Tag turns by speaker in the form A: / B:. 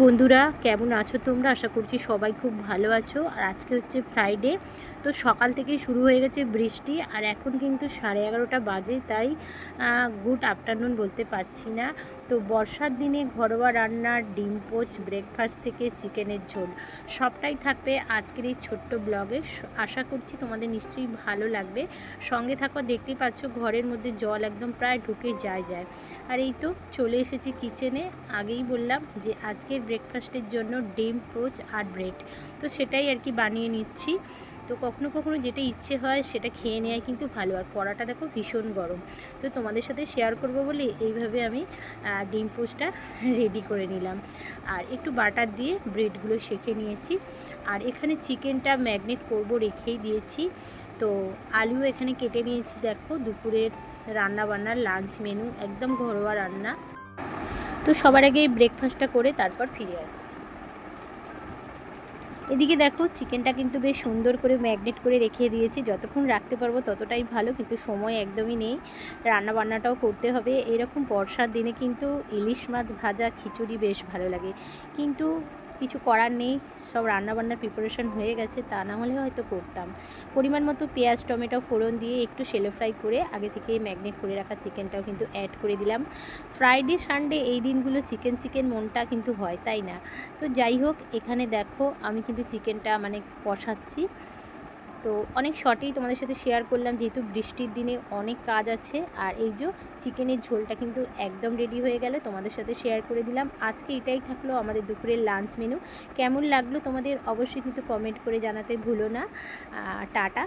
A: বন্ধুরা, কেমন আছো তোমরা? আশা করছি সবাই খুব ভালো আছো। আর আজকে হচ্ছে ফ্রাইডে, তো সকাল থেকেই শুরু হয়ে গেছে বৃষ্টি। আর এখন কিন্তু 11:30 বাজে, তাই গুড আফটারনুন বলতে পারছি না। তো বর্ষার দিনে ঘরোয়া রান্নার ডিম পোচ, ব্রেকফাস্ট থেকে চিকেনের ঝোল, সবটাই থাকবে আজকের এই ছোট্ট ব্লগে। আশা করছি তোমাদের নিশ্চয়ই ভালো লাগবে। সঙ্গে থাকো। দেখতেই পাচ্ছ ঘরের মধ্যে জল একদম প্রায় ঢুকে যায়। আর এই তো চলে এসেছি কিচেনে। আগেই বললাম যে আজকের ব্রেকফাস্টের জন্য ডিম পোচ আর ব্রেড, তো সেটাই আর কি বানিয়ে নিচ্ছি। তো কখনো কখনো যেটা ইচ্ছে হয় সেটা খেয়ে নেওয়াই কিন্তু ভালো। আর কড়াটা দেখো ভীষণ গরম, তো তোমাদের সাথে শেয়ার করব বলে এইভাবে আমি ডিম পোচটা রেডি করে নিলাম। আর একটু বাটার দিয়ে ব্রেডগুলো সেঁকে নিয়েছি। আর এখানে চিকেনটা ম্যাগনেট করব রেখেই দিয়েছি। তো আলু এখানে কেটে নিয়েছি। দেখো দুপুরের রান্না বান্নার লাঞ্চ মেনু, একদম ঘরোয়া রান্না। তো সবার আগে ব্রেকফাস্টটা করে তারপর ফিরে আসছি। এদিকে দেখো চিকেনটা কিন্তু বেশ সুন্দর করে ম্যাগনেট করে রেখে দিয়েছি। যতক্ষণ রাখতে পারবো ততটাই ভালো, কিন্তু সময় একদমই নেই। রান্না বান্নাটাও করতে হবে। এরকম বর্ষার দিনে কিন্তু ইলিশ মাছ ভাজা, খিচুড়ি বেশ ভালো লাগে, কিন্তু কিছু করার নেই। সব রান্নাবান্নার প্রিপারেশন হয়ে গেছে, তা না হলে হয়তো করতাম। পরিমাণ মতো পেঁয়াজ টমেটো ফোড়ন দিয়ে একটু শ্যালো ফ্রাই করে আগে থেকে ম্যাগনেট করে রাখা চিকেনটাও কিন্তু অ্যাড করে দিলাম। ফ্রাইডে সানডে এই দিনগুলো চিকেন চিকেন মনটা কিন্তু হয়, তাই না? তো যাই হোক, এখানে দেখো আমি কিন্তু চিকেনটা মানে কষাচ্ছি। তো অনেক শর্টেই তোমাদের সাথে শেয়ার করলাম, যেহেতু বৃষ্টির দিনে অনেক কাজ আছে। আর এই যে চিকেনের ঝোলটা কিন্তু একদম রেডি হয়ে গেল, তোমাদের সাথে শেয়ার করে দিলাম। আজকে এটাই থাকলো আমাদের দুপুরের লাঞ্চ মেনু। কেমন লাগলো তোমাদের অবশ্যই কিন্তু কমেন্ট করে জানাতে ভুলো না। টাটা।